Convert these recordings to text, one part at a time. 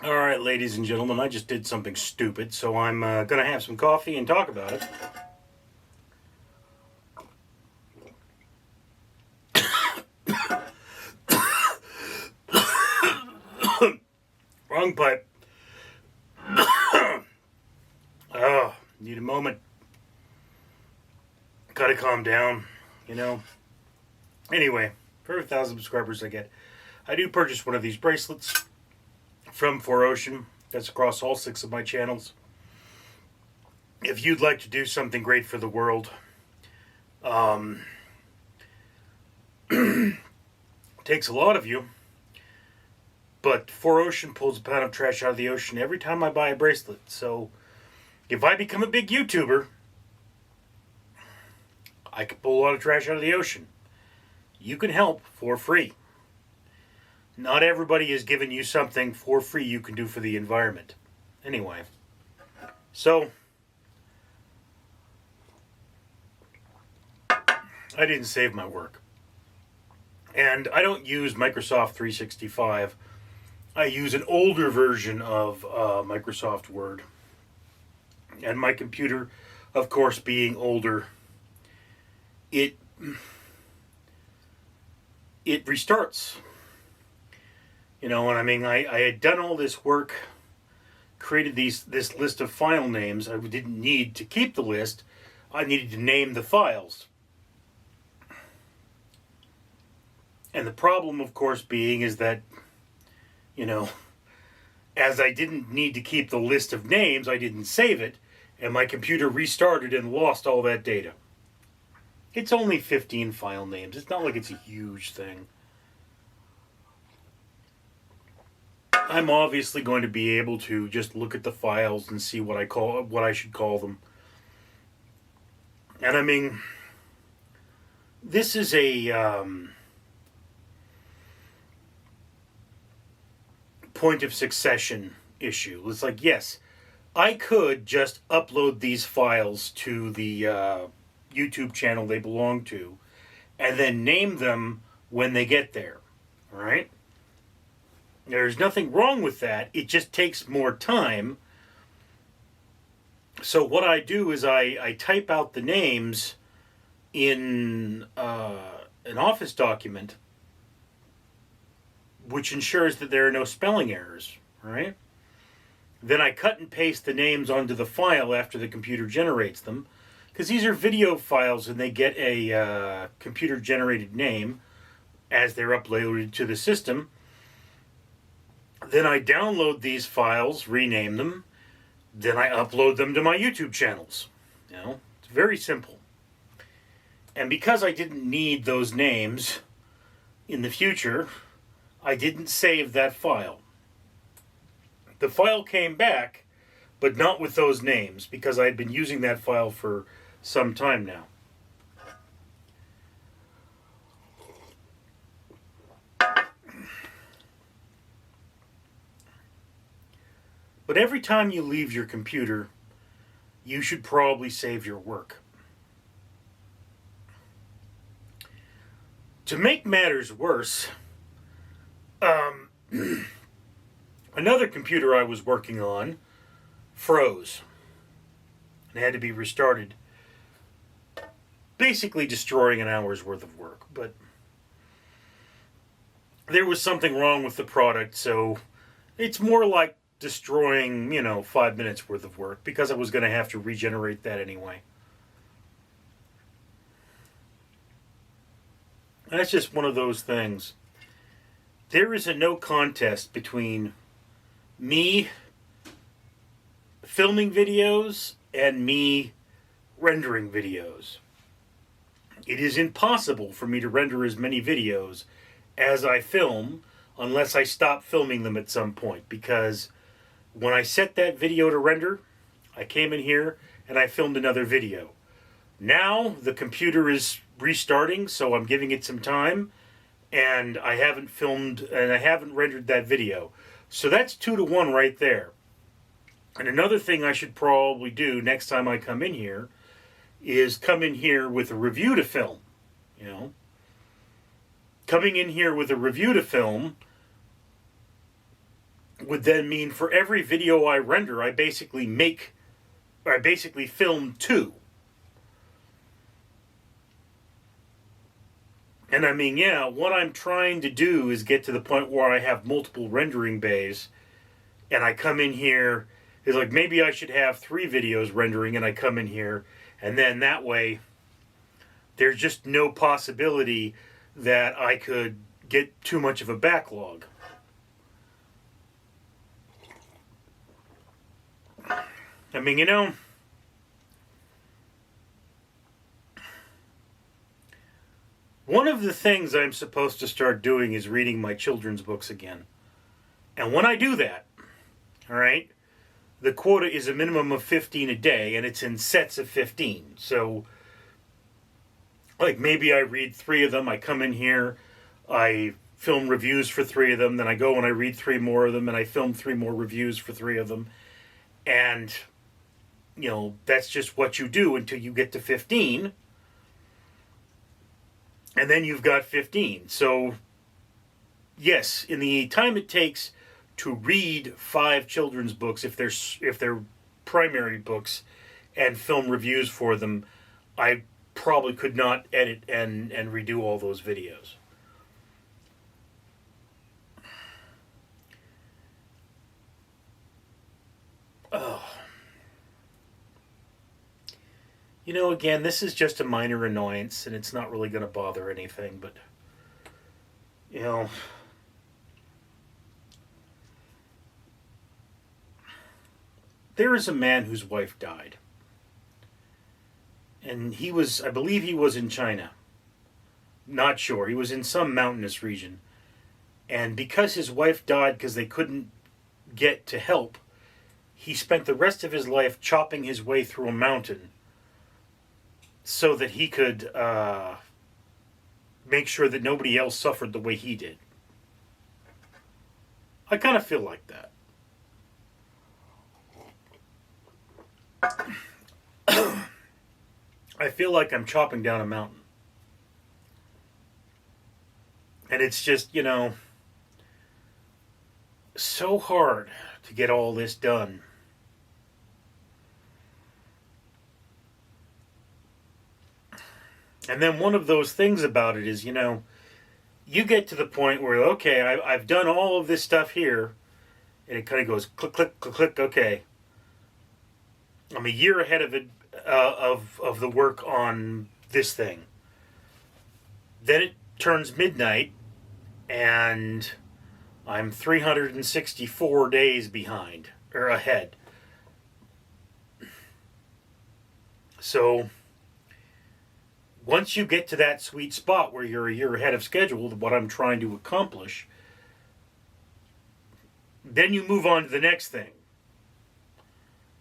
All right, ladies and gentlemen, I just did something stupid, so I'm going to have some coffee and talk about it. Wrong pipe. Oh, need a moment. Gotta calm down, you know. Anyway, for every 1,000 subscribers I do purchase one of these bracelets from 4Ocean. That's across all 6 of my channels. If you'd like to do something great for the world, takes a lot of you, but 4Ocean pulls a pound of trash out of the ocean every time I buy a bracelet. So if I become a big YouTuber, I can pull a lot of trash out of the ocean. You can help for free. Not everybody is giving you something for free you can do for the environment. Anyway, so I didn't save my work. And I don't use Microsoft 365. I use an older version of Microsoft Word. And my computer, of course, being older, it restarts. You know what I mean? I had done all this work, created this list of file names. I didn't need to keep the list. I needed to name the files. And the problem, of course, being is that, you know, as I didn't need to keep the list of names, I didn't save it, and my computer restarted and lost all that data. It's only 15 file names. It's not like it's a huge thing. I'm obviously going to be able to just look at the files and see what I should call them. And I mean, this is a point of succession issue. It's like, yes, I could just upload these files to the YouTube channel they belong to and then name them when they get there. All right? There's nothing wrong with that. It just takes more time. So what I do is I type out the names in an Office document, which ensures that there are no spelling errors, right? Then I cut and paste the names onto the file after the computer generates them, because these are video files and they get a computer-generated name as they're uploaded to the system. Then I download these files, rename them, then I upload them to my YouTube channels. You know, it's very simple. And because I didn't need those names in the future, I didn't save that file. The file came back, but not with those names, because I had been using that file for some time now. But every time you leave your computer, you should probably save your work. To make matters worse, another computer I was working on froze and had to be restarted, basically destroying an hour's worth of work. But there was something wrong with the product, so it's more like destroying, 5 minutes worth of work, because I was going to have to regenerate that anyway. That's just one of those things. There is a no contest between me filming videos and me rendering videos. It is impossible for me to render as many videos as I film unless I stop filming them at some point, because when I set that video to render, I came in here and I filmed another video. Now the computer is restarting, so I'm giving it some time, and I haven't filmed and I haven't rendered that video. So that's 2-to-1 right there. And another thing I should probably do next time I come in here is come in here with a review to film. Coming in here with a review to film would then mean for every video I render, I basically film two. And I mean, yeah, what I'm trying to do is get to the point where I have multiple rendering bays, and I come in here, is like, maybe I should have 3 videos rendering, and I come in here, and then that way, there's just no possibility that I could get too much of a backlog. I mean, one of the things I'm supposed to start doing is reading my children's books again. And when I do that, all right, the quota is a minimum of 15 a day, and it's in sets of 15. So, like, maybe I read 3 of them, I come in here, I film reviews for 3 of them, then I go and I read 3 more of them, and I film 3 more reviews for 3 of them. And, that's just what you do until you get to 15. And then you've got 15. So, yes, in the time it takes to read 5 children's books, if they're primary books, and film reviews for them, I probably could not edit and redo all those videos. Oh. Again, this is just a minor annoyance, and it's not really going to bother anything, but, there is a man whose wife died. And I believe he was in China. Not sure. He was in some mountainous region. And because his wife died because they couldn't get to help, he spent the rest of his life chopping his way through a mountain so that he could make sure that nobody else suffered the way he did. I kind of feel like that. I feel like I'm chopping down a mountain. And it's just, so hard to get all this done. And then one of those things about it is, you get to the point where, okay, I've done all of this stuff here, and it kind of goes click, click, click, click, okay. I'm a year ahead of it, of the work on this thing. Then it turns midnight, and I'm 364 days behind, or ahead. So, once you get to that sweet spot where you're a year ahead of schedule, what I'm trying to accomplish, then you move on to the next thing.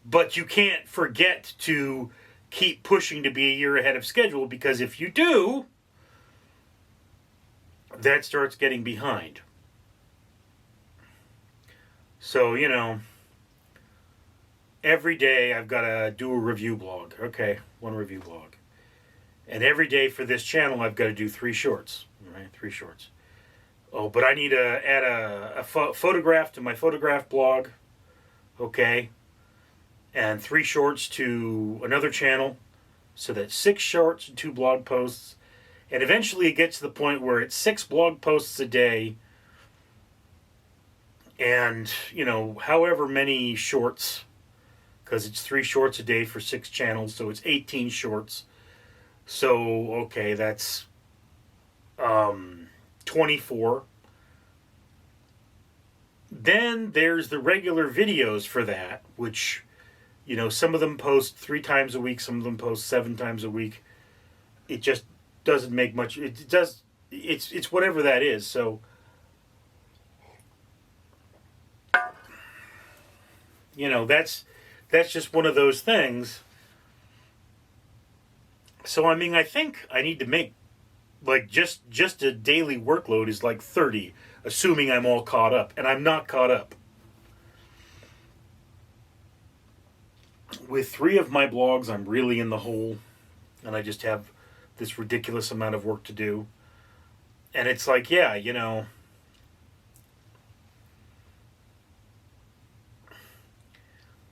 But you can't forget to keep pushing to be a year ahead of schedule, because if you do, that starts getting behind. So, every day I've got to do a review blog. Okay, 1 review blog. And every day for this channel I've got to do 3 shorts. Right, 3 shorts. Oh, but I need to add a photograph to my photograph blog. Okay. And 3 shorts to another channel. So that's 6 shorts and 2 blog posts. And eventually it gets to the point where it's 6 blog posts a day. And, however many shorts. Because it's 3 shorts a day for 6 channels. So it's 18 shorts. So, okay, that's 24. Then there's the regular videos for that, which, some of them post 3 times a week, some of them post 7 times a week. It just doesn't make much. It's whatever that is. So, that's just one of those things. So, I mean, I think I need to make, just a daily workload is 30, assuming I'm all caught up. And I'm not caught up. With 3 of my blogs, I'm really in the hole. And I just have this ridiculous amount of work to do. And it's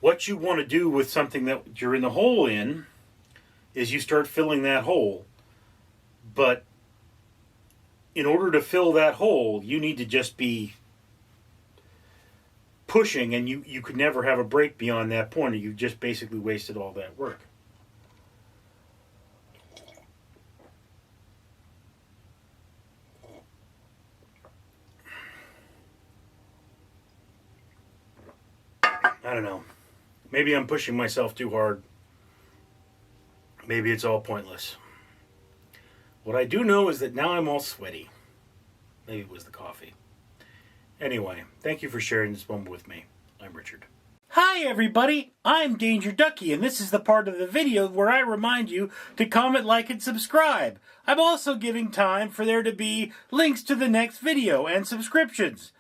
What you want to do with something that you're in the hole in is you start filling that hole. But in order to fill that hole, you need to just be pushing, and you could never have a break beyond that point, or you've just basically wasted all that work. I don't know. Maybe I'm pushing myself too hard. Maybe it's all pointless. What I do know is that now I'm all sweaty. Maybe it was the coffee. Anyway, thank you for sharing this moment with me. I'm Richard. Hi everybody, I'm Danger Ducky, and this is the part of the video where I remind you to comment, like, and subscribe. I'm also giving time for there to be links to the next video and subscriptions.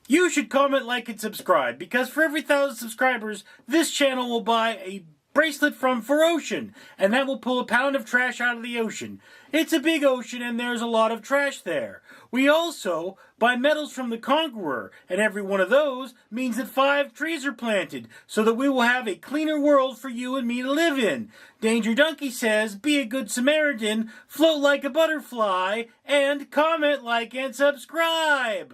You should comment, like, and subscribe, because for every 1,000 subscribers, this channel will buy a bracelet from For Ocean, and that will pull a pound of trash out of the ocean. It's a big ocean, and there's a lot of trash there. We also buy medals from the Conqueror, and every one of those means that 5 trees are planted, so that we will have a cleaner world for you and me to live in. Danger Donkey says, be a good Samaritan, float like a butterfly, and comment, like, and subscribe!